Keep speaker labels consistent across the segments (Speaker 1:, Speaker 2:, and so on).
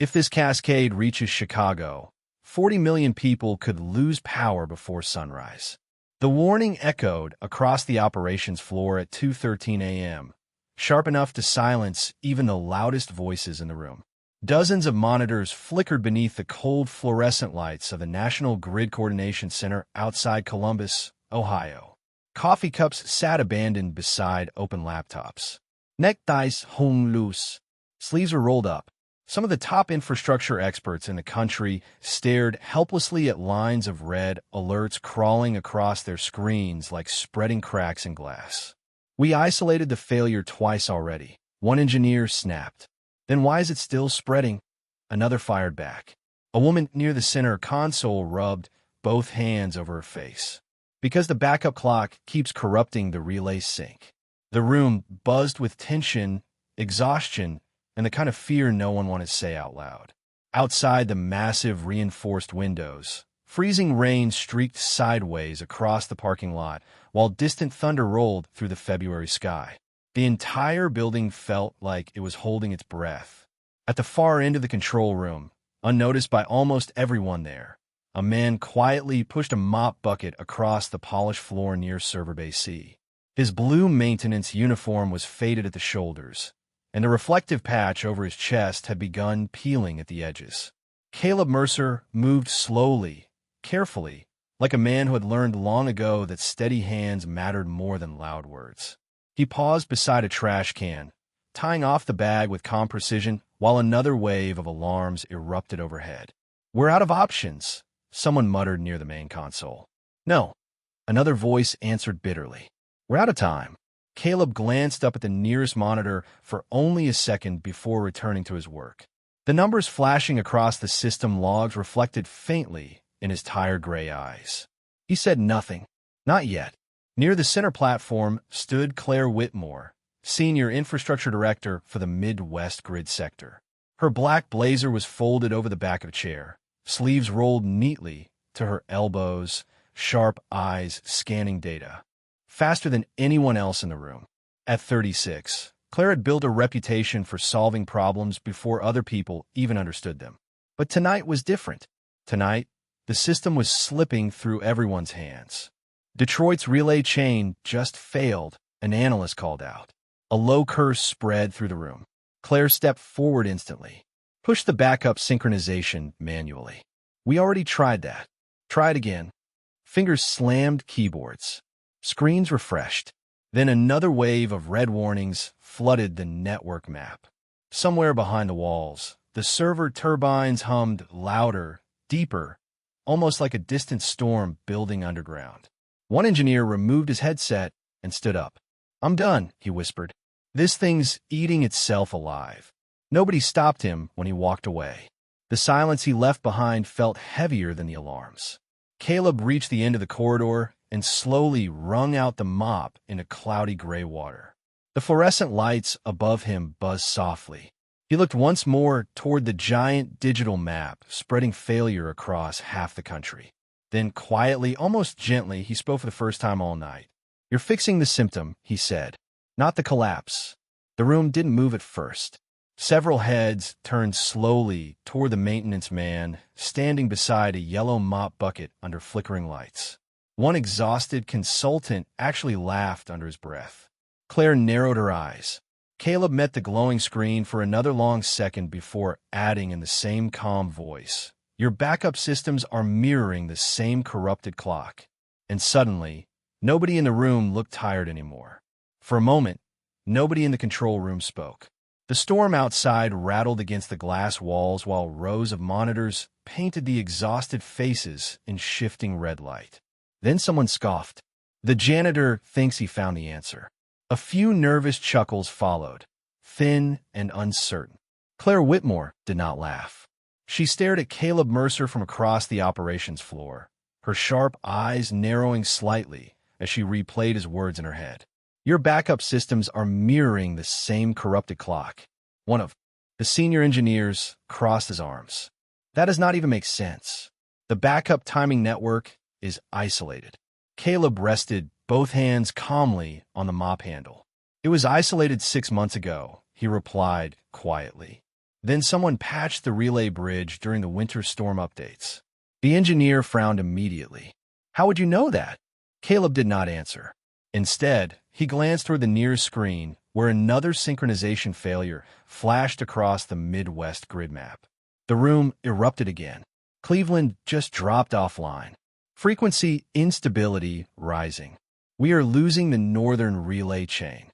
Speaker 1: If this cascade reaches Chicago, 40 million people could lose power before sunrise. The warning echoed across the operations floor at 2:13 a.m., sharp enough to silence even the loudest voices in the room. Dozens of monitors flickered beneath the cold fluorescent lights of the National Grid Coordination Center outside Columbus, Ohio. Coffee cups sat abandoned beside open laptops. Neckties hung loose. Sleeves were rolled up. Some of the top infrastructure experts in the country stared helplessly at lines of red alerts crawling across their screens like spreading cracks in glass. "We isolated the failure twice already," one engineer snapped. "Then why is it still spreading?" Another fired back. A woman near the center console rubbed both hands over her face. "Because the backup clock keeps corrupting the relay sync." The room buzzed with tension, exhaustion, and the kind of fear no one wanted to say out loud. Outside the massive reinforced windows, freezing rain streaked sideways across the parking lot, while distant thunder rolled through the February sky. The entire building felt like it was holding its breath. At the far end of the control room, unnoticed by almost everyone there, a man quietly pushed a mop bucket across the polished floor near Server Bay C. His blue maintenance uniform was faded at the shoulders, and the reflective patch over his chest had begun peeling at the edges. Caleb Mercer moved slowly, carefully, like a man who had learned long ago that steady hands mattered more than loud words. He paused beside a trash can, tying off the bag with calm precision while another wave of alarms erupted overhead. "We're out of options," someone muttered near the main console. "No," another voice answered bitterly. "We're out of time." Caleb glanced up at the nearest monitor for only a second before returning to his work. The numbers flashing across the system logs reflected faintly in his tired gray eyes. He said nothing. Not yet. Near the center platform stood Claire Whitmore, Senior Infrastructure Director for the Midwest Grid Sector. Her black blazer was folded over the back of a chair, sleeves rolled neatly to her elbows, sharp eyes scanning data. Faster than anyone else in the room. At 36, Claire had built a reputation for solving problems before other people even understood them. But tonight was different. Tonight, the system was slipping through everyone's hands. Detroit's relay chain just failed, an analyst called out. A low curse spread through the room. Claire stepped forward instantly. "Push the backup synchronization manually." "We already tried that." "Try it again." Fingers slammed keyboards. Screens refreshed. Then another wave of red warnings flooded the network map. Somewhere behind the walls, the server turbines hummed louder, deeper, almost like a distant storm building underground. One engineer removed his headset and stood up. "I'm done," he whispered. "This thing's eating itself alive." Nobody stopped him when he walked away. The silence he left behind felt heavier than the alarms. Caleb reached the end of the corridor and slowly wrung out the mop into cloudy gray water. The fluorescent lights above him buzzed softly. He looked once more toward the giant digital map spreading failure across half the country. Then quietly, almost gently, he spoke for the first time all night. "You're fixing the symptom," he said, "not the collapse." The room didn't move at first. Several heads turned slowly toward the maintenance man, standing beside a yellow mop bucket under flickering lights. One exhausted consultant actually laughed under his breath. Claire narrowed her eyes. Caleb met the glowing screen for another long second before adding in the same calm voice, "Your backup systems are mirroring the same corrupted clock." And suddenly, nobody in the room looked tired anymore. For a moment, nobody in the control room spoke. The storm outside rattled against the glass walls while rows of monitors painted the exhausted faces in shifting red light. Then someone scoffed. "The janitor thinks he found the answer." A few nervous chuckles followed, thin and uncertain. Claire Whitmore did not laugh. She stared at Caleb Mercer from across the operations floor, her sharp eyes narrowing slightly as she replayed his words in her head. "Your backup systems are mirroring the same corrupted clock." One of the senior engineers crossed his arms. "That does not even make sense. The backup timing network is isolated." Caleb rested both hands calmly on the mop handle. "It was isolated 6 months ago," he replied quietly. Then someone patched the relay bridge during the winter storm updates. The engineer frowned immediately. How would you know that? Caleb did not answer. Instead, he glanced toward the nearest screen, where another synchronization failure flashed across the Midwest grid map. The room erupted again. Cleveland just dropped offline. Frequency instability rising. We are losing the northern relay chain.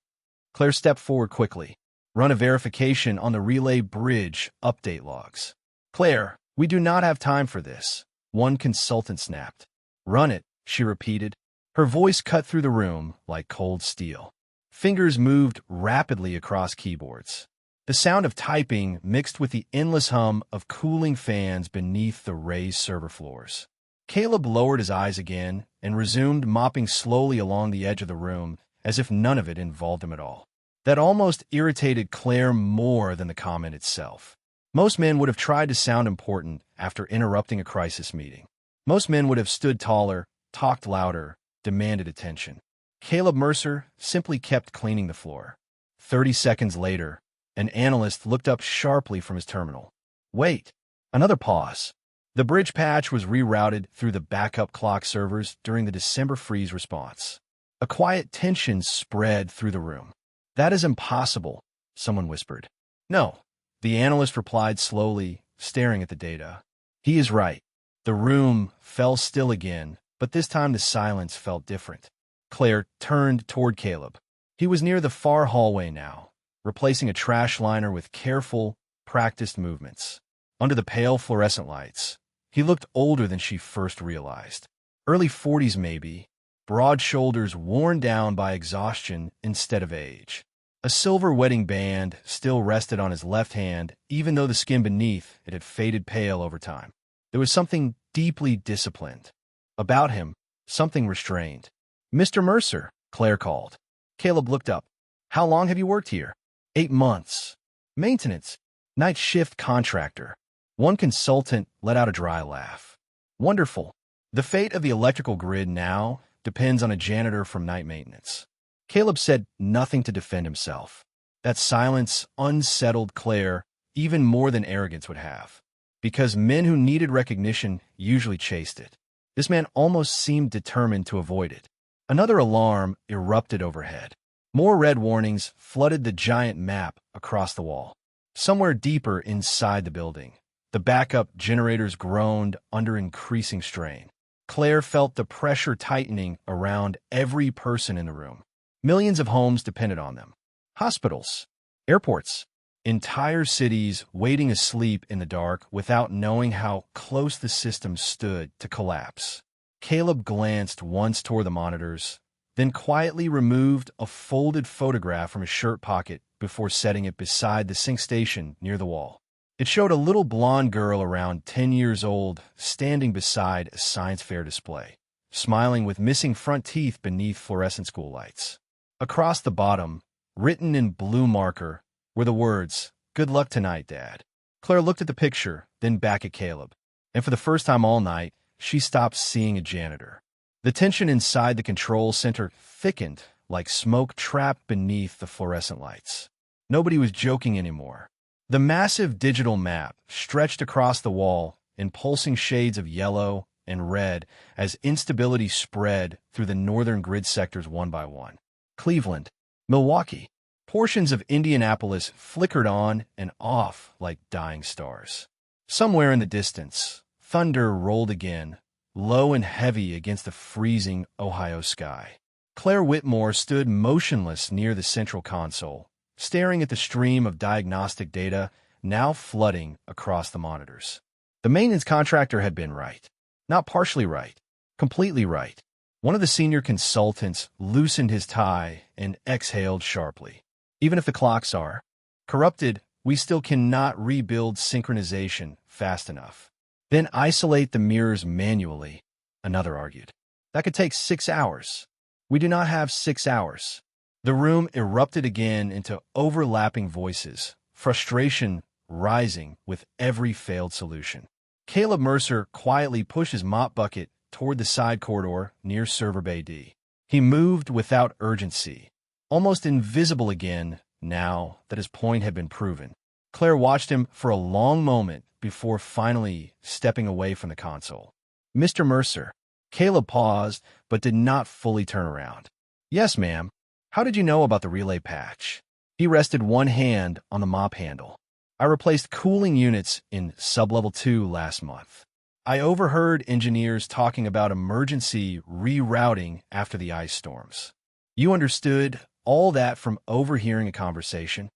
Speaker 1: Claire stepped forward quickly. Run a verification on the relay bridge update logs. Claire, we do not have time for this. One consultant snapped. Run it, she repeated. Her voice cut through the room like cold steel. Fingers moved rapidly across keyboards. The sound of typing mixed with the endless hum of cooling fans beneath the raised server floors. Caleb lowered his eyes again and resumed mopping slowly along the edge of the room as if none of it involved him at all. That almost irritated Claire more than the comment itself. Most men would have tried to sound important after interrupting a crisis meeting. Most men would have stood taller, talked louder, demanded attention. Caleb Mercer simply kept cleaning the floor. 30 seconds later, an analyst looked up sharply from his terminal. Wait. Another pause. The bridge patch was rerouted through the backup clock servers during the December freeze response. A quiet tension spread through the room. That is impossible, someone whispered. No, the analyst replied slowly, staring at the data. He is right. The room fell still again, but this time the silence felt different. Claire turned toward Caleb. He was near the far hallway now, replacing a trash liner with careful, practiced movements. Under the pale fluorescent lights, he looked older than she first realized. Early 40s maybe, broad shoulders worn down by exhaustion instead of age. A silver wedding band still rested on his left hand, even though the skin beneath it had faded pale over time. There was something deeply disciplined about him, something restrained. Mr. Mercer, Claire called. Caleb looked up. How long have you worked here? 8 months. Maintenance. Night shift contractor. One consultant let out a dry laugh. Wonderful. The fate of the electrical grid now depends on a janitor from night maintenance. Caleb said nothing to defend himself. That silence unsettled Claire even more than arrogance would have, because men who needed recognition usually chased it. This man almost seemed determined to avoid it. Another alarm erupted overhead. More red warnings flooded the giant map across the wall. Somewhere deeper inside the building, the backup generators groaned under increasing strain. Claire felt the pressure tightening around every person in the room. Millions of homes depended on them. Hospitals, airports, entire cities waiting asleep in the dark without knowing how close the system stood to collapse. Caleb glanced once toward the monitors, then quietly removed a folded photograph from his shirt pocket before setting it beside the sink station near the wall. It showed a little blonde girl around 10 years old standing beside a science fair display, smiling with missing front teeth beneath fluorescent school lights. Across the bottom, written in blue marker, were the words, "Good luck tonight, Dad." Claire looked at the picture, then back at Caleb, and for the first time all night, she stopped seeing a janitor. The tension inside the control center thickened like smoke trapped beneath the fluorescent lights. Nobody was joking anymore. The massive digital map stretched across the wall in pulsing shades of yellow and red as instability spread through the northern grid sectors one by one. Cleveland, Milwaukee, portions of Indianapolis flickered on and off like dying stars. Somewhere in the distance, thunder rolled again, low and heavy against the freezing Ohio sky. Claire Whitmore stood motionless near the central console, staring at the stream of diagnostic data now flooding across the monitors. The maintenance contractor had been right. Not partially right, completely right. One of the senior consultants loosened his tie and exhaled sharply. Even if the clocks are corrupted, we still cannot rebuild synchronization fast enough. Then isolate the mirrors manually, another argued. That could take 6 hours. We do not have 6 hours. The room erupted again into overlapping voices, frustration rising with every failed solution. Caleb Mercer quietly pushed his mop bucket toward the side corridor near Server Bay D. He moved without urgency, almost invisible again now that his point had been proven. Claire watched him for a long moment before finally stepping away from the console. Mr. Mercer. Caleb paused, but did not fully turn around. Yes, ma'am. How did you know about the relay patch? He rested one hand on the mop handle. I replaced cooling units in Sub-Level 2 last month. I overheard engineers talking about emergency rerouting after the ice storms. You understood all that from overhearing a conversation?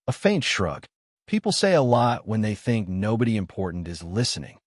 Speaker 1: A faint shrug. People say a lot when they think nobody important is listening.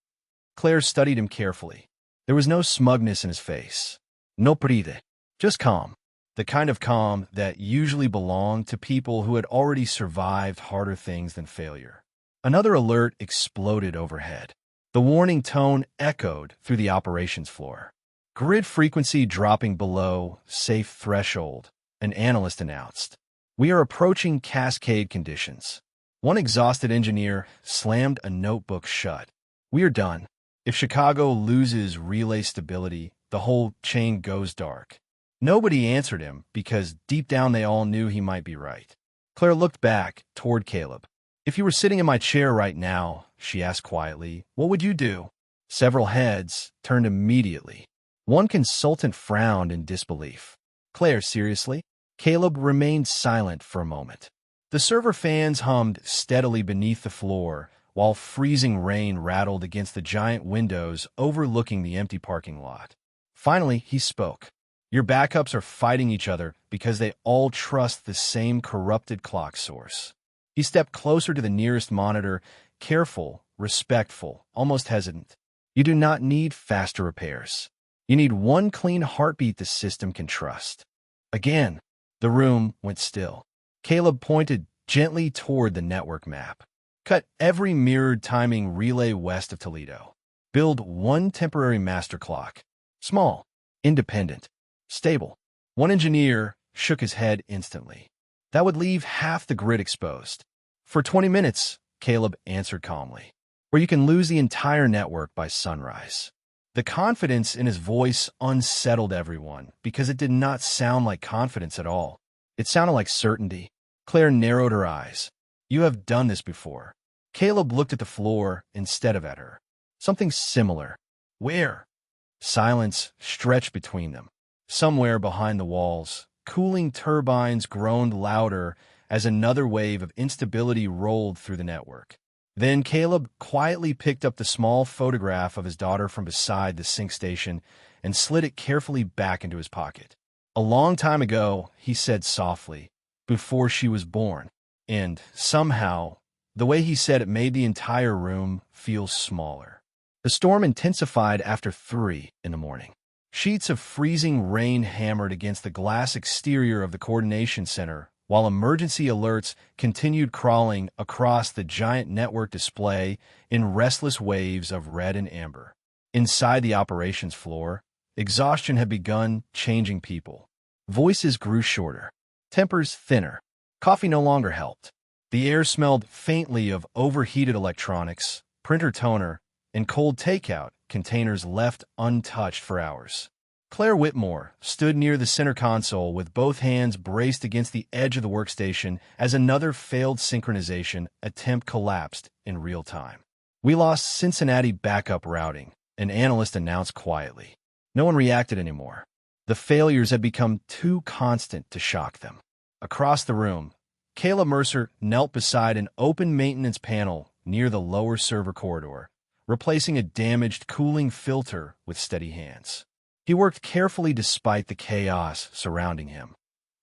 Speaker 1: Claire studied him carefully. There was no smugness in his face. No pride. Just calm. The kind of calm that usually belonged to people who had already survived harder things than failure. Another alert exploded overhead. The warning tone echoed through the operations floor. Grid frequency dropping below safe threshold, an analyst announced. We are approaching cascade conditions. One exhausted engineer slammed a notebook shut. We are done. If Chicago loses relay stability, the whole chain goes dark. Nobody answered him because deep down they all knew he might be right. Claire looked back toward Caleb. If you were sitting in my chair right now, she asked quietly, what would you do? Several heads turned immediately. One consultant frowned in disbelief. Claire, seriously? Caleb remained silent for a moment. The server fans hummed steadily beneath the floor, while freezing rain rattled against the giant windows overlooking the empty parking lot. Finally, he spoke. Your backups are fighting each other because they all trust the same corrupted clock source. He stepped closer to the nearest monitor, careful, respectful, almost hesitant. You do not need faster repairs. You need one clean heartbeat the system can trust. Again, the room went still. Caleb pointed gently toward the network map. Cut every mirrored timing relay west of Toledo. Build one temporary master clock. Small, independent, stable. One engineer shook his head instantly. That would leave half the grid exposed. For 20 minutes, Caleb answered calmly. Or you can lose the entire network by sunrise. The confidence in his voice unsettled everyone because it did not sound like confidence at all. It sounded like certainty. Claire narrowed her eyes. You have done this before. Caleb looked at the floor instead of at her. Something similar. Where? Silence stretched between them. Somewhere behind the walls, cooling turbines groaned louder as another wave of instability rolled through the network. Then Caleb quietly picked up the small photograph of his daughter from beside the sync station and slid it carefully back into his pocket. A long time ago, he said softly, before she was born. And somehow, the way he said it made the entire room feel smaller. The storm intensified after 3 in the morning. Sheets of freezing rain hammered against the glass exterior of the coordination center, while emergency alerts continued crawling across the giant network display in restless waves of red and amber. Inside the operations floor, exhaustion had begun changing people. Voices grew shorter, tempers thinner. Coffee no longer helped. The air smelled faintly of overheated electronics, printer toner, and cold takeout containers left untouched for hours. Claire Whitmore stood near the center console with both hands braced against the edge of the workstation as another failed synchronization attempt collapsed in real time. We lost Cincinnati backup routing, an analyst announced quietly. No one reacted anymore. The failures had become too constant to shock them. Across the room, Kayla Mercer knelt beside an open maintenance panel near the lower server corridor, replacing a damaged cooling filter with steady hands. He worked carefully despite the chaos surrounding him,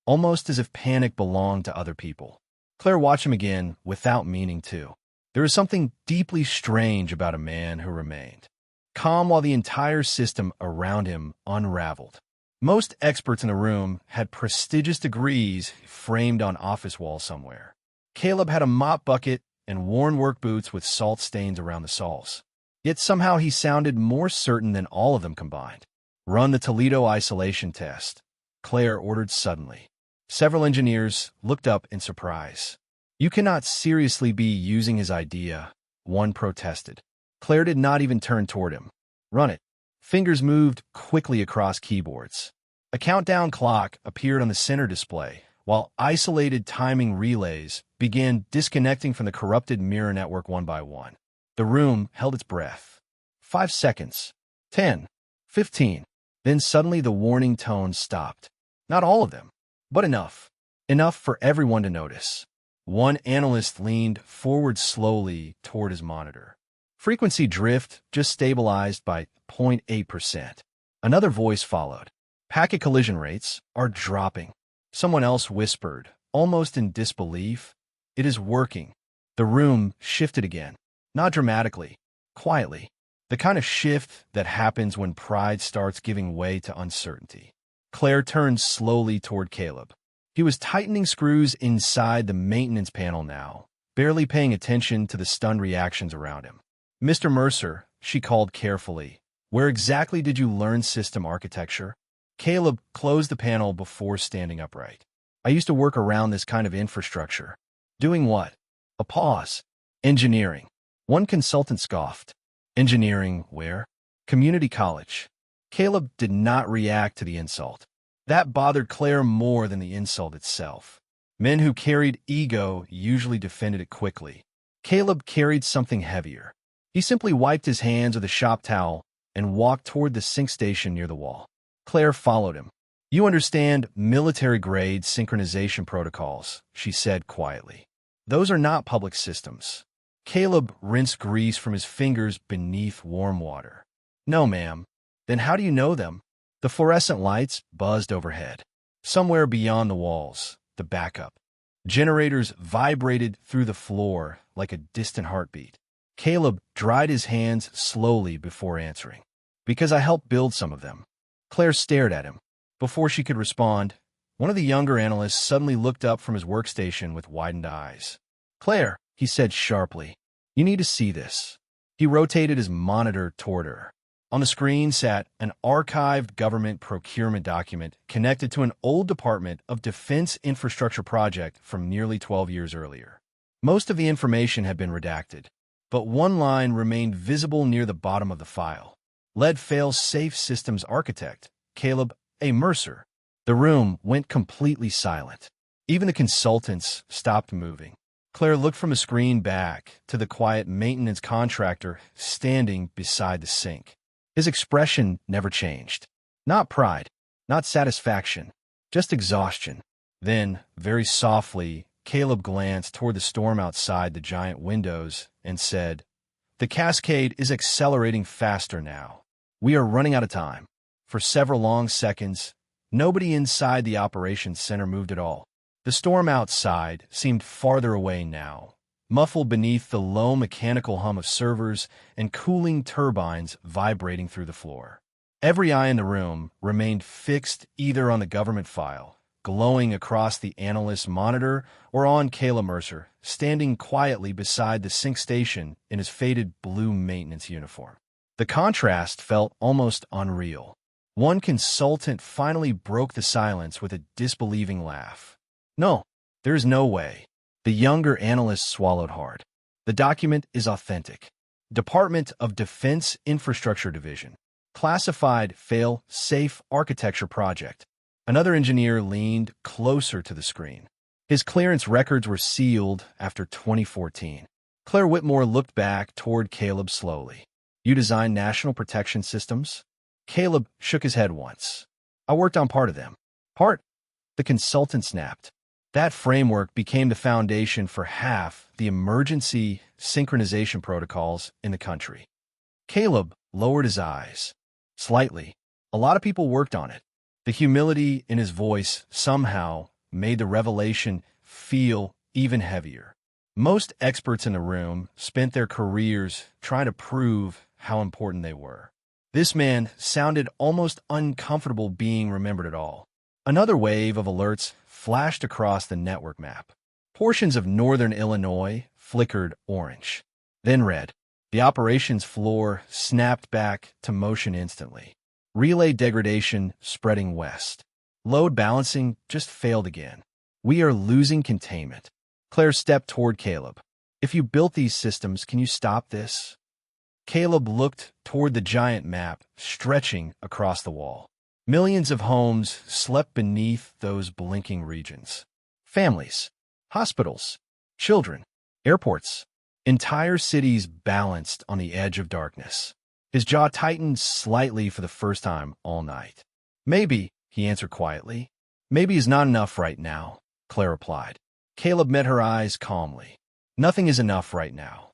Speaker 1: almost as if panic belonged to other people. Claire watched him again without meaning to. There was something deeply strange about a man who remained calm while the entire system around him unraveled. Most experts in the room had prestigious degrees framed on office walls somewhere. Caleb had a mop bucket and worn work boots with salt stains around the soles. Yet somehow he sounded more certain than all of them combined. Run the Toledo isolation test, Claire ordered suddenly. Several engineers looked up in surprise. You cannot seriously be using his idea, one protested. Claire did not even turn toward him. Run it. Fingers moved quickly across keyboards. A countdown clock appeared on the center display, while isolated timing relays began disconnecting from the corrupted mirror network one by one. The room held its breath. 5 seconds. 10. 15. Then suddenly the warning tones stopped. Not all of them, but enough. Enough for everyone to notice. One analyst leaned forward slowly toward his monitor. Frequency drift just stabilized by 0.8%. Another voice followed. Packet collision rates are dropping. Someone else whispered, almost in disbelief, "It is working." The room shifted again. Not dramatically, quietly. The kind of shift that happens when pride starts giving way to uncertainty. Claire turned slowly toward Caleb. He was tightening screws inside the maintenance panel now, barely paying attention to the stunned reactions around him. "Mr. Mercer," she called carefully, "where exactly did you learn system architecture?" Caleb closed the panel before standing upright. "I used to work around this kind of infrastructure." "Doing what?" A pause. "Engineering." One consultant scoffed. "Engineering where?" "Community college." Caleb did not react to the insult. That bothered Claire more than the insult itself. Men who carried ego usually defended it quickly. Caleb carried something heavier. He simply wiped his hands with a shop towel and walked toward the sink station near the wall. Claire followed him. "You understand military-grade synchronization protocols," she said quietly. "Those are not public systems." Caleb rinsed grease from his fingers beneath warm water. "No, ma'am." "Then how do you know them?" The fluorescent lights buzzed overhead. Somewhere beyond the walls, the backup. Generators vibrated through the floor like a distant heartbeat. Caleb dried his hands slowly before answering. "Because I helped build some of them." Claire stared at him. Before she could respond, one of the younger analysts suddenly looked up from his workstation with widened eyes. "Claire," he said sharply, "you need to see this." He rotated his monitor toward her. On the screen sat an archived government procurement document connected to an old Department of Defense infrastructure project from nearly 12 years earlier. Most of the information had been redacted, but one line remained visible near the bottom of the file. "Lead fail-safe systems architect, Caleb A. Mercer." The room went completely silent. Even the consultants stopped moving. Claire looked from the screen back to the quiet maintenance contractor standing beside the sink. His expression never changed. Not pride, not satisfaction, just exhaustion. Then, very softly, Caleb glanced toward the storm outside the giant windows and said, "The cascade is accelerating faster now. We are running out of time." For several long seconds, nobody inside the operations center moved at all. The storm outside seemed farther away now, muffled beneath the low mechanical hum of servers and cooling turbines vibrating through the floor. Every eye in the room remained fixed either on the government file, glowing across the analyst's monitor, or on Caleb Mercer, standing quietly beside the sink station in his faded blue maintenance uniform. The contrast felt almost unreal. One consultant finally broke the silence with a disbelieving laugh. "No, there is no way." The younger analyst swallowed hard. "The document is authentic. Department of Defense Infrastructure Division. Classified fail-safe architecture project." Another engineer leaned closer to the screen. His clearance records were sealed after 2014. Claire Whitmore looked back toward Caleb slowly. "You designed national protection systems?" Caleb shook his head once. "I worked on part of them." "Part?" The consultant snapped. That framework became the foundation for half the emergency synchronization protocols in the country. Caleb lowered his eyes. Slightly. "A lot of people worked on it." The humility in his voice somehow made the revelation feel even heavier. Most experts in the room spent their careers trying to prove how important they were. This man sounded almost uncomfortable being remembered at all. Another wave of alerts flashed across the network map. Portions of northern Illinois flickered orange, then red. The operations floor snapped back to motion instantly. Relay degradation spreading west. Load balancing just failed again. "We are losing containment." Claire stepped toward Caleb. "If you built these systems, can you stop this?" Caleb looked toward the giant map stretching across the wall. Millions of homes slept beneath those blinking regions. Families, hospitals, children, airports, entire cities balanced on the edge of darkness. His jaw tightened slightly for the first time all night. Maybe, he answered quietly. Maybe is not enough right now, Claire replied. Caleb met her eyes calmly. Nothing is enough right now.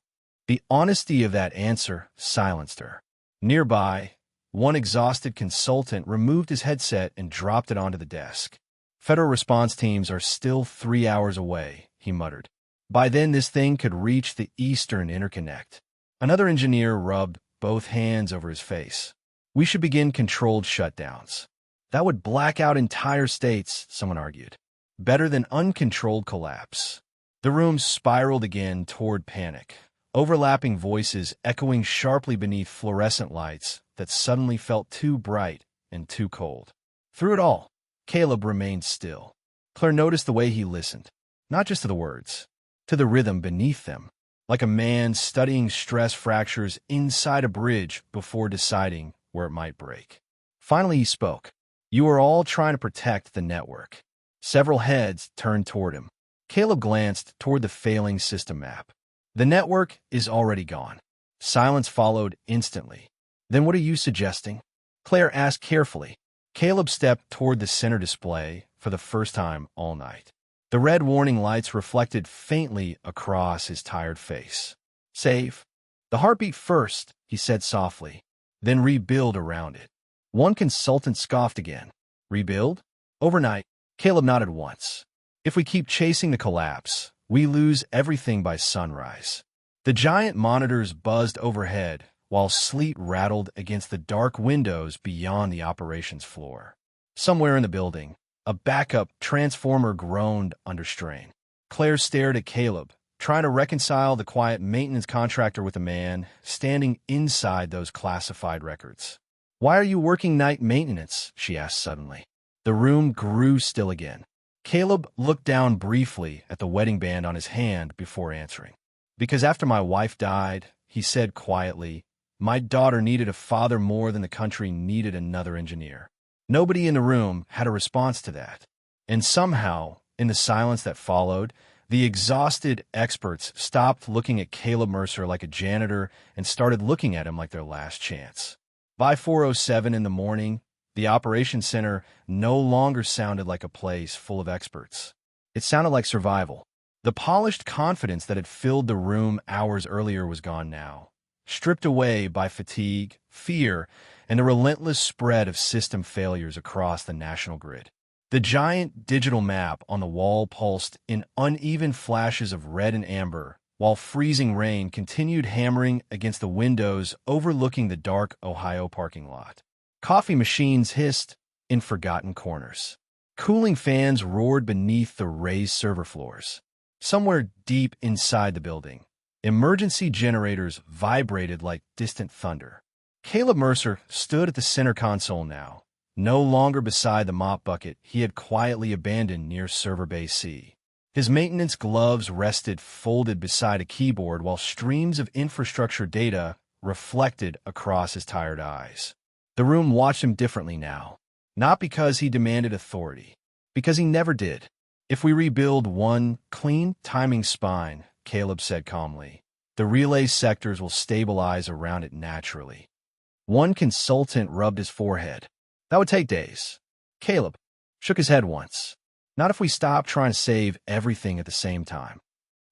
Speaker 1: The honesty of that answer silenced her. Nearby, one exhausted consultant removed his headset and dropped it onto the desk. Federal response teams are still 3 hours away, he muttered. By then, this thing could reach the Eastern Interconnect. Another engineer rubbed both hands over his face. We should begin controlled shutdowns. That would black out entire states, someone argued. Better than uncontrolled collapse. The room spiraled again toward panic, overlapping voices echoing sharply beneath fluorescent lights that suddenly felt too bright and too cold. Through it all, Caleb remained still. Claire noticed the way he listened, not just to the words, to the rhythm beneath them, like a man studying stress fractures inside a bridge before deciding where it might break. Finally, he spoke. You are all trying to protect the network. Several heads turned toward him. Caleb glanced toward the failing system map. The network is already gone. Silence followed instantly. Then what are you suggesting? Claire asked carefully. Caleb stepped toward the center display for the first time all night. The red warning lights reflected faintly across his tired face. Save. The heartbeat first, he said softly, then rebuild around it. One consultant scoffed again. Rebuild? Overnight, Caleb nodded once. If we keep chasing the collapse, we lose everything by sunrise. The giant monitors buzzed overhead while sleet rattled against the dark windows beyond the operations floor. Somewhere in the building, a backup transformer groaned under strain. Claire stared at Caleb, trying to reconcile the quiet maintenance contractor with a man standing inside those classified records. Why are you working night maintenance? She asked suddenly. The room grew still again. Caleb looked down briefly at the wedding band on his hand before answering. Because after my wife died, he said quietly, my daughter needed a father more than the country needed another engineer. Nobody in the room had a response to that. And somehow, in the silence that followed, the exhausted experts stopped looking at Caleb Mercer like a janitor and started looking at him like their last chance. By 4:07 in the morning, the operations center no longer sounded like a place full of experts. It sounded like survival. The polished confidence that had filled the room hours earlier was gone now, stripped away by fatigue, fear, and the relentless spread of system failures across the national grid. The giant digital map on the wall pulsed in uneven flashes of red and amber, while freezing rain continued hammering against the windows overlooking the dark Ohio parking lot. Coffee machines hissed in forgotten corners. Cooling fans roared beneath the raised server floors. Somewhere deep inside the building, emergency generators vibrated like distant thunder. Caleb Mercer stood at the center console now, no longer beside the mop bucket he had quietly abandoned near Server Bay C. His maintenance gloves rested folded beside a keyboard while streams of infrastructure data reflected across his tired eyes. The room watched him differently now, not because he demanded authority, because he never did. If we rebuild one clean, timing spine, Caleb said calmly, the relay sectors will stabilize around it naturally. One consultant rubbed his forehead. That would take days. Caleb shook his head once. Not if we stop trying to save everything at the same time.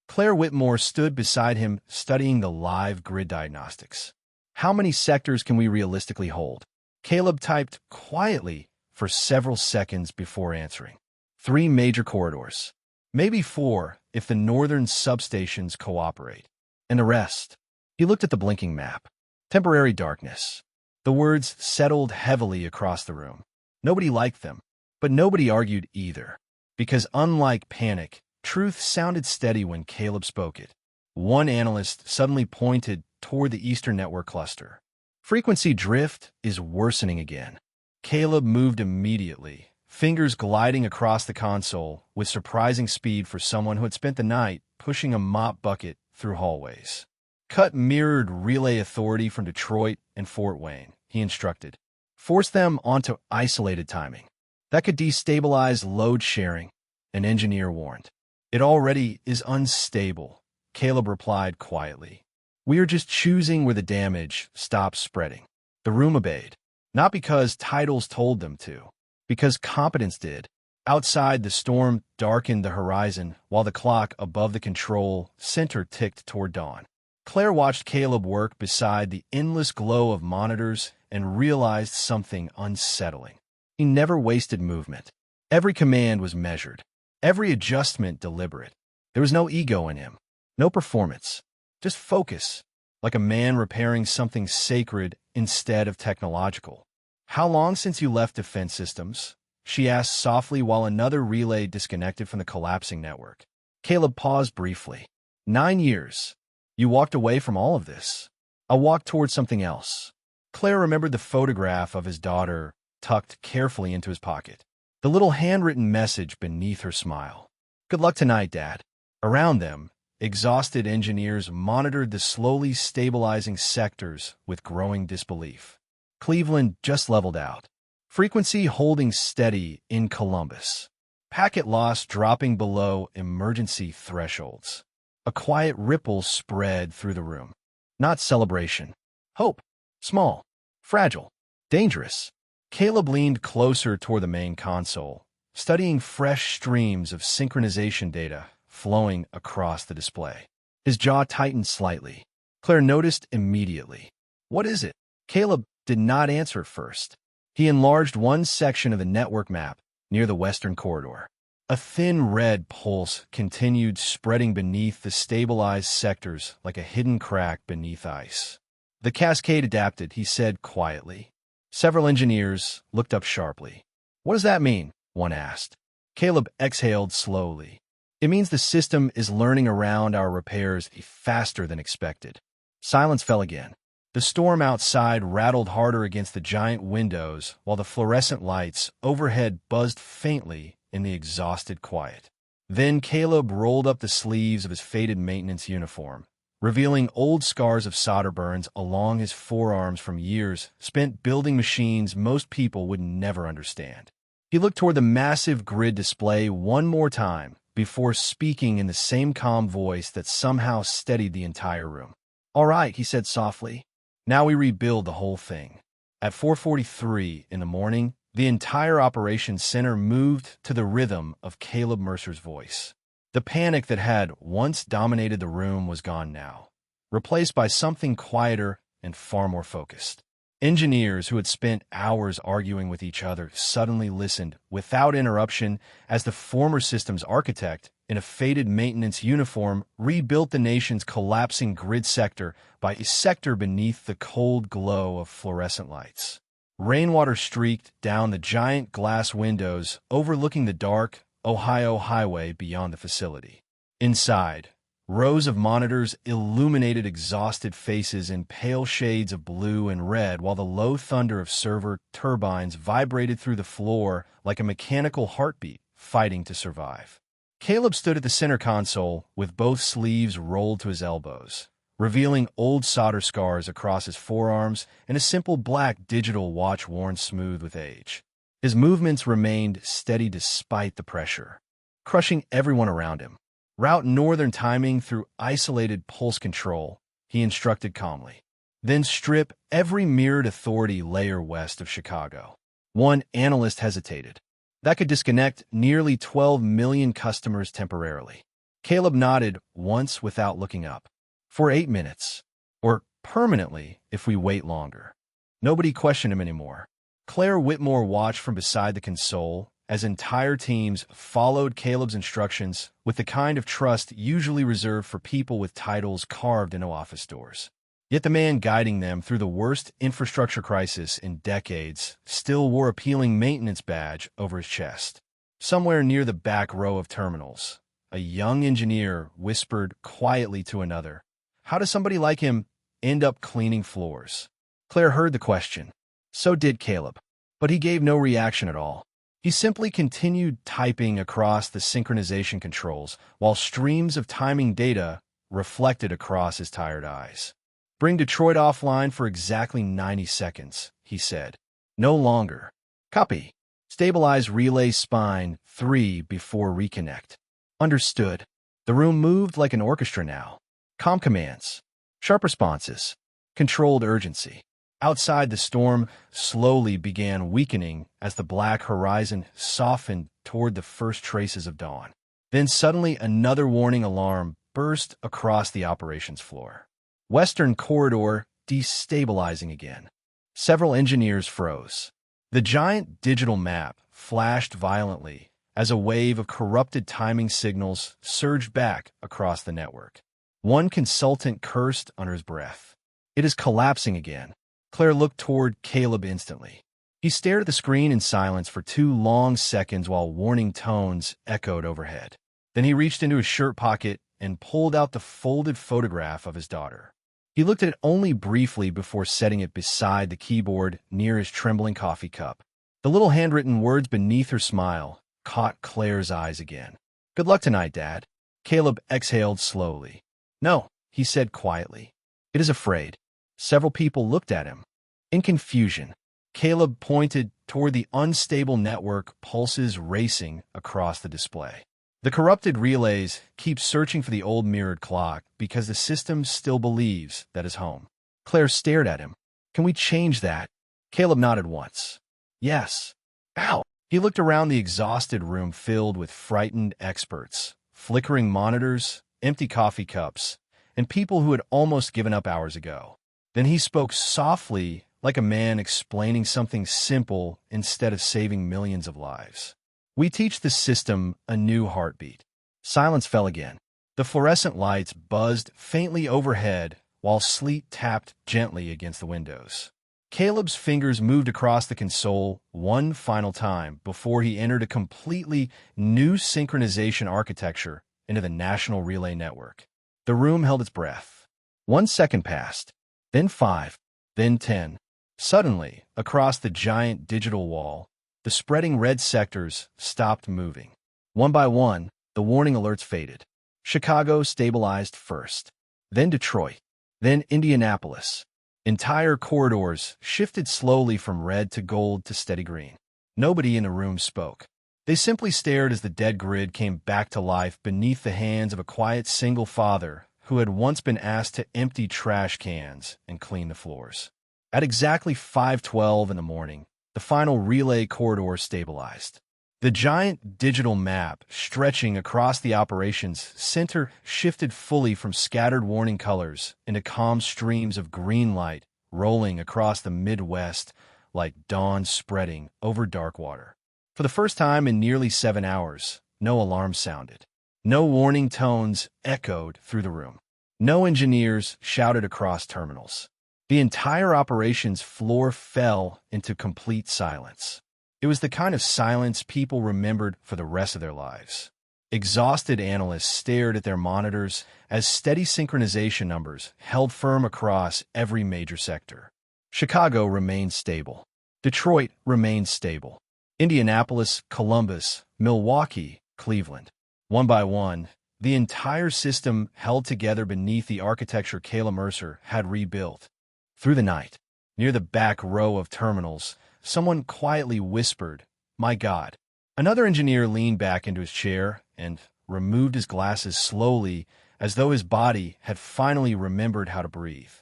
Speaker 1: Claire Whitmore stood beside him, studying the live grid diagnostics. How many sectors can we realistically hold? Caleb typed quietly for several seconds before answering. 3 major corridors. Maybe 4 if the northern substations cooperate. And the rest. He looked at the blinking map. Temporary darkness. The words settled heavily across the room. Nobody liked them, but nobody argued either. Because unlike panic, truth sounded steady when Caleb spoke it. One analyst suddenly pointed toward the Eastern Network cluster. Frequency drift is worsening again. Caleb moved immediately, fingers gliding across the console with surprising speed for someone who had spent the night pushing a mop bucket through hallways. Cut mirrored relay authority from Detroit and Fort Wayne, he instructed. Force them onto isolated timing. That could destabilize load sharing. an engineer warned. It already is unstable, Caleb replied quietly. We are just choosing where the damage stops spreading. The room obeyed, not because titles told them to, because competence did. Outside, the storm darkened the horizon while the clock above the control center ticked toward dawn. Claire watched Caleb work beside the endless glow of monitors and realized something unsettling. He never wasted movement. Every command was measured, every adjustment deliberate. There was no ego in him, no performance, just focus, like a man repairing something sacred instead of technological. How long since you left defense systems? She asked softly while another relay disconnected from the collapsing network. Caleb paused briefly. 9 years. You walked away from all of this. I walked toward something else. Claire remembered the photograph of his daughter tucked carefully into his pocket. The little handwritten message beneath her smile. Good luck tonight, Dad. Around them, exhausted engineers monitored the slowly stabilizing sectors with growing disbelief. Cleveland just leveled out. Frequency holding steady in Columbus. Packet loss dropping below emergency thresholds. A quiet ripple spread through the room. Not celebration. Hope. Small. Fragile. Dangerous. Caleb leaned closer toward the main console, studying fresh streams of synchronization data flowing across the display. His jaw tightened slightly. Claire noticed immediately. What is it? Caleb did not answer first. He enlarged one section of the network map near the western corridor. A thin red pulse continued spreading beneath the stabilized sectors like a hidden crack beneath ice. The cascade adapted, he said quietly. Several engineers looked up sharply. What does that mean? One asked. Caleb exhaled slowly. It means the system is learning around our repairs faster than expected. Silence fell again. The storm outside rattled harder against the giant windows while the fluorescent lights overhead buzzed faintly in the exhausted quiet. Then Caleb rolled up the sleeves of his faded maintenance uniform, revealing old scars of solder burns along his forearms from years spent building machines most people would never understand. He looked toward the massive grid display one more time before speaking in the same calm voice that somehow steadied the entire room. All right, he said softly. Now we rebuild the whole thing. At 4:43 in the morning, the entire operations center moved to the rhythm of Caleb Mercer's voice. The panic that had once dominated the room was gone now, replaced by something quieter and far more focused. Engineers who had spent hours arguing with each other suddenly listened without interruption as the former systems architect, in a faded maintenance uniform, rebuilt the nation's collapsing grid sector by sector beneath the cold glow of fluorescent lights. Rainwater streaked down the giant glass windows overlooking the dark Ohio highway beyond the facility. Inside, rows of monitors illuminated exhausted faces in pale shades of blue and red while the low thunder of server turbines vibrated through the floor like a mechanical heartbeat fighting to survive. Caleb stood at the center console with both sleeves rolled to his elbows, revealing old solder scars across his forearms and a simple black digital watch worn smooth with age. His movements remained steady despite the pressure, crushing everyone around him. Route northern timing through isolated pulse control, he instructed calmly. Then strip every mirrored authority layer west of Chicago. One analyst hesitated. That could disconnect nearly 12 million customers temporarily. Caleb nodded once without looking up. For 8 minutes. Or permanently if we wait longer. Nobody questioned him anymore. Claire Whitmore watched from beside the console as entire teams followed Caleb's instructions with the kind of trust usually reserved for people with titles carved into office doors. Yet the man guiding them through the worst infrastructure crisis in decades still wore a peeling maintenance badge over his chest. Somewhere near the back row of terminals, a young engineer whispered quietly to another, "How does somebody like him end up cleaning floors?" Claire heard the question. So did Caleb. But he gave no reaction at all. He simply continued typing across the synchronization controls while streams of timing data reflected across his tired eyes. Bring Detroit offline for exactly 90 seconds, he said. No longer. Copy. Stabilize relay spine 3 before reconnect. Understood. The room moved like an orchestra now. Calm commands. Sharp responses. Controlled urgency. Outside, the storm slowly began weakening as the black horizon softened toward the first traces of dawn. Then suddenly another warning alarm burst across the operations floor. Western corridor destabilizing again. Several engineers froze. The giant digital map flashed violently as a wave of corrupted timing signals surged back across the network. One consultant cursed under his breath. It is collapsing again. Claire looked toward Caleb instantly. He stared at the screen in silence for 2 long seconds while warning tones echoed overhead. Then he reached into his shirt pocket and pulled out the folded photograph of his daughter. He looked at it only briefly before setting it beside the keyboard near his trembling coffee cup. The little handwritten words beneath her smile caught Claire's eyes again. "Good luck tonight, Dad." Caleb exhaled slowly. "No," he said quietly. "It is afraid." Several people looked at him. In confusion, Caleb pointed toward the unstable network pulses racing across the display. The corrupted relays keep searching for the old mirrored clock because the system still believes that is home. Claire stared at him. "Can we change that?" Caleb nodded once. "Yes." "Ow!" He looked around the exhausted room filled with frightened experts, flickering monitors, empty coffee cups, and people who had almost given up hours ago. Then he spoke softly, like a man explaining something simple instead of saving millions of lives. "We teach the system a new heartbeat." Silence fell again. The fluorescent lights buzzed faintly overhead while sleet tapped gently against the windows. Caleb's fingers moved across the console one final time before he entered a completely new synchronization architecture into the National Relay Network. The room held its breath. 1 second passed, then 5, then 10. Suddenly, across the giant digital wall, the spreading red sectors stopped moving. One by one, the warning alerts faded. Chicago stabilized first, then Detroit, then Indianapolis. Entire corridors shifted slowly from red to gold to steady green. Nobody in the room spoke. They simply stared as the dead grid came back to life beneath the hands of a quiet single father who had once been asked to empty trash cans and clean the floors. At exactly 5:12 in the morning, the final relay corridor stabilized. The giant digital map stretching across the operations center shifted fully from scattered warning colors into calm streams of green light rolling across the Midwest like dawn spreading over dark water. For the first time in nearly 7 hours, no alarm sounded. No warning tones echoed through the room. No engineers shouted across terminals. The entire operations floor fell into complete silence. It was the kind of silence people remembered for the rest of their lives. Exhausted analysts stared at their monitors as steady synchronization numbers held firm across every major sector. Chicago remained stable. Detroit remained stable. Indianapolis, Columbus, Milwaukee, Cleveland. One by one, the entire system held together beneath the architecture Kayla Mercer had rebuilt. Through the night, near the back row of terminals, someone quietly whispered, "My God." Another engineer leaned back into his chair and removed his glasses slowly as though his body had finally remembered how to breathe.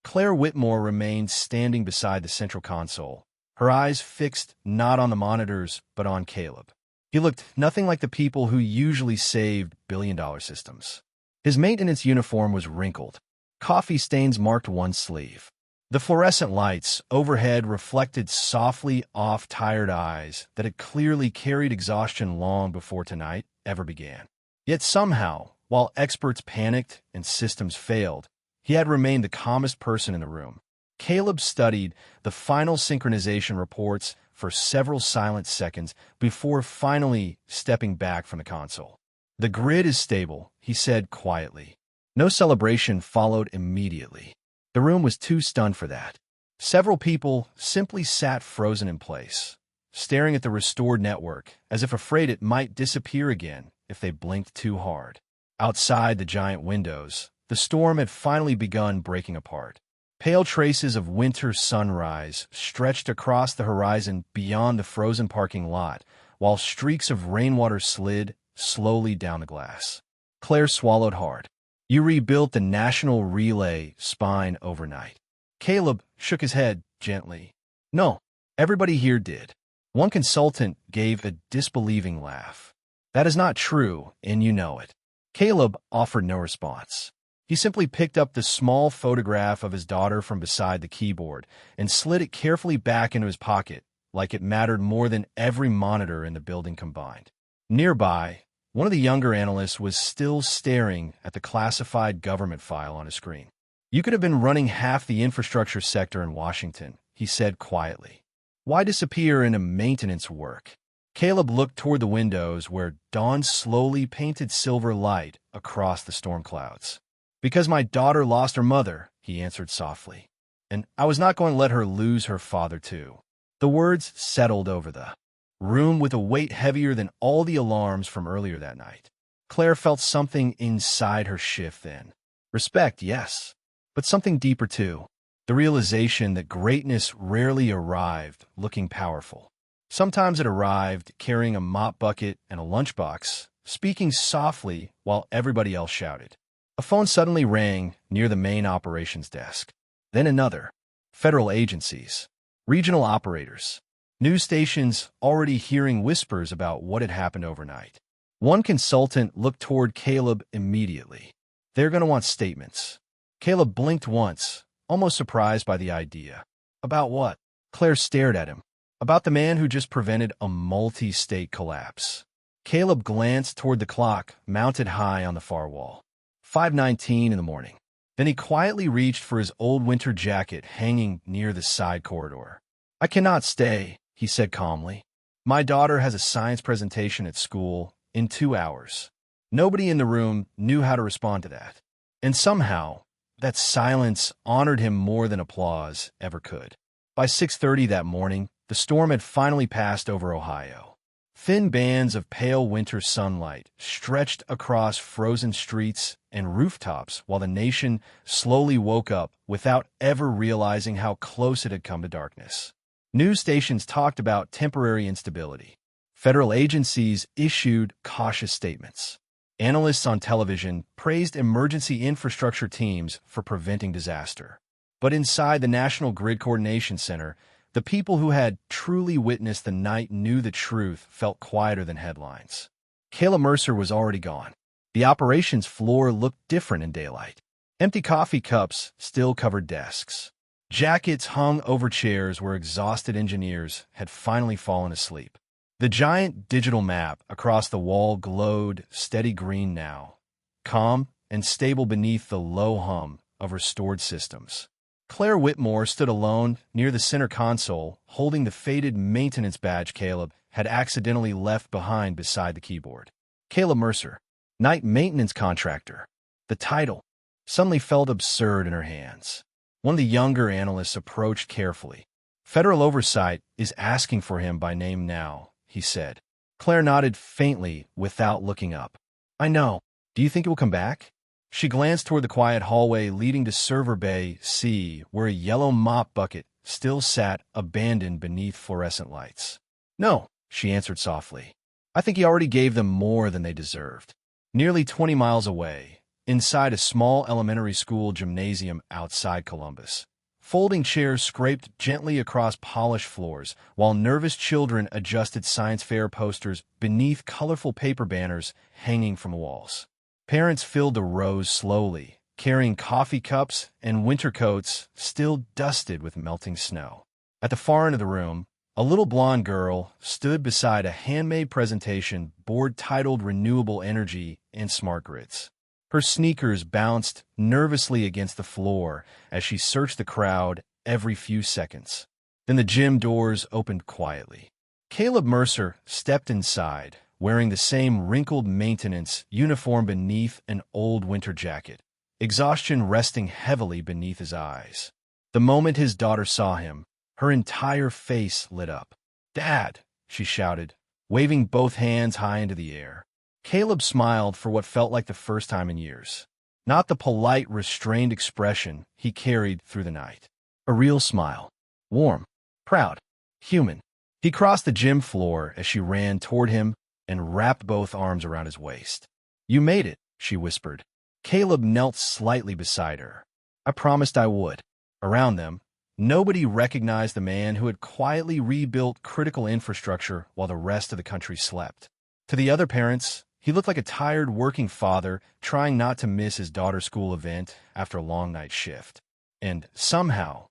Speaker 1: Claire Whitmore remained standing beside the central console, her eyes fixed not on the monitors but on Caleb. He looked nothing like the people who usually saved billion-dollar systems. His maintenance uniform was wrinkled. Coffee stains marked one sleeve. The fluorescent lights overhead reflected softly off tired eyes that had clearly carried exhaustion long before tonight ever began. Yet somehow, while experts panicked and systems failed, he had remained the calmest person in the room. Caleb studied the final synchronization reports for several silent seconds before finally stepping back from the console. "The grid is stable," he said quietly. No celebration followed immediately. The room was too stunned for that. Several people simply sat frozen in place, staring at the restored network as if afraid it might disappear again if they blinked too hard. Outside the giant windows, the storm had finally begun breaking apart. Pale traces of winter sunrise stretched across the horizon beyond the frozen parking lot, while streaks of rainwater slid slowly down the glass. Claire swallowed hard. You rebuilt the national relay spine overnight. Caleb shook his head gently. No, everybody here did. One consultant gave a disbelieving laugh. That is not true, and you know it. Caleb offered no response. He simply picked up the small photograph of his daughter from beside the keyboard and slid it carefully back into his pocket, like it mattered more than every monitor in the building combined. Nearby, one of the younger analysts was still staring at the classified government file on his screen. You could have been running half the infrastructure sector in Washington, he said quietly. Why disappear into maintenance work? Caleb looked toward the windows where dawn slowly painted silver light across the storm clouds. Because my daughter lost her mother, he answered softly. And I was not going to let her lose her father too. The words settled over the room with a weight heavier than all the alarms from earlier that night. Claire felt something inside her shift then. Respect, yes, but something deeper too. The realization that greatness rarely arrived looking powerful. Sometimes it arrived carrying a mop bucket and a lunchbox, speaking softly while everybody else shouted. A phone suddenly rang near the main operations desk. Then another. Federal agencies, regional operators, news stations already hearing whispers about what had happened overnight. One consultant looked toward Caleb immediately. They're going to want statements. Caleb blinked once, almost surprised by the idea. About what? Claire stared at him. About the man who just prevented a multi-state collapse. Caleb glanced toward the clock mounted high on the far wall. 5:19 in the morning. Then he quietly reached for his old winter jacket hanging near the side corridor. I cannot stay, he said calmly. My daughter has a science presentation at school in 2 hours. Nobody in the room knew how to respond to that. And somehow, that silence honored him more than applause ever could. By 6:30 that morning, the storm had finally passed over Ohio. Thin bands of pale winter sunlight stretched across frozen streets and rooftops while the nation slowly woke up without ever realizing how close it had come to darkness. News stations talked about temporary instability. Federal agencies issued cautious statements. Analysts on television praised emergency infrastructure teams for preventing disaster. But inside the National Grid Coordination Center, the people who had truly witnessed the night knew the truth felt quieter than headlines. Caleb Mercer was already gone. The operations floor looked different in daylight. Empty coffee cups still covered desks. Jackets hung over chairs where exhausted engineers had finally fallen asleep. The giant digital map across the wall glowed steady green now, calm and stable beneath the low hum of restored systems. Claire Whitmore stood alone near the center console, holding the faded maintenance badge Caleb had accidentally left behind beside the keyboard. Caleb Mercer, night maintenance contractor. The title suddenly felt absurd in her hands. One of the younger analysts approached carefully. Federal oversight is asking for him by name now, he said. Claire nodded faintly without looking up. I know. Do you think it will come back? She glanced toward the quiet hallway leading to Server Bay C, where a yellow mop bucket still sat abandoned beneath fluorescent lights. No, she answered softly. I think he already gave them more than they deserved. Nearly 20 miles away, inside a small elementary school gymnasium outside Columbus, folding chairs scraped gently across polished floors, while nervous children adjusted science fair posters beneath colorful paper banners hanging from walls. Parents filled the rows slowly, carrying coffee cups and winter coats still dusted with melting snow. At the far end of the room, a little blonde girl stood beside a handmade presentation board titled Renewable Energy and Smart Grids. Her sneakers bounced nervously against the floor as she searched the crowd every few seconds. Then the gym doors opened quietly. Caleb Mercer stepped inside, wearing the same wrinkled maintenance uniform beneath an old winter jacket, exhaustion resting heavily beneath his eyes. The moment his daughter saw him, her entire face lit up. "Dad!" she shouted, waving both hands high into the air. Caleb smiled for what felt like the first time in years. not the polite, restrained expression he carried through the night. A real smile. Warm, proud, human. He crossed the gym floor as she ran toward him and wrapped both arms around his waist. "You made it," she whispered. Caleb knelt slightly beside her. "I promised I would." Around them, nobody recognized the man who had quietly rebuilt critical infrastructure while the rest of the country slept. To the other parents, he looked like a tired working father trying not to miss his daughter's school event after a long night shift. And somehow,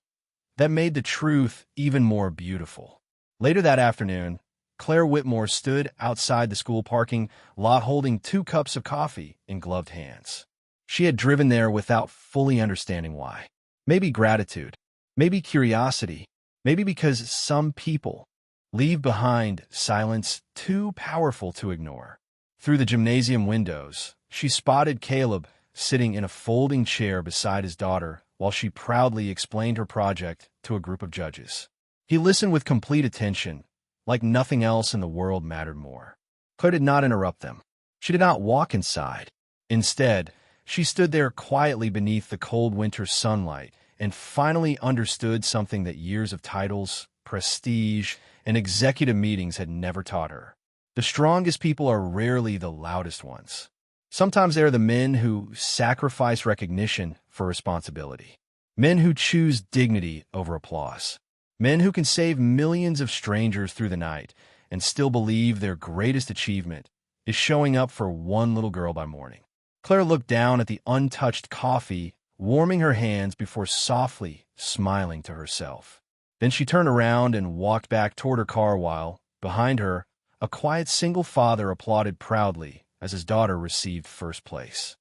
Speaker 1: that made the truth even more beautiful. Later that afternoon, Claire Whitmore stood outside the school parking lot holding 2 cups of coffee in gloved hands. She had driven there without fully understanding why. Maybe gratitude, maybe curiosity, maybe because some people leave behind silence too powerful to ignore. Through the gymnasium windows, she spotted Caleb sitting in a folding chair beside his daughter while she proudly explained her project to a group of judges. He listened with complete attention, like nothing else in the world mattered more. Claire did not interrupt them. She did not walk inside. Instead, she stood there quietly beneath the cold winter sunlight and finally understood something that years of titles, prestige, and executive meetings had never taught her. The strongest people are rarely the loudest ones. Sometimes they are the men who sacrifice recognition for responsibility. Men who choose dignity over applause. Men who can save millions of strangers through the night and still believe their greatest achievement is showing up for one little girl by morning. Claire looked down at the untouched coffee, warming her hands before softly smiling to herself. Then she turned around and walked back toward her car while, behind her, a quiet single father applauded proudly as his daughter received first place.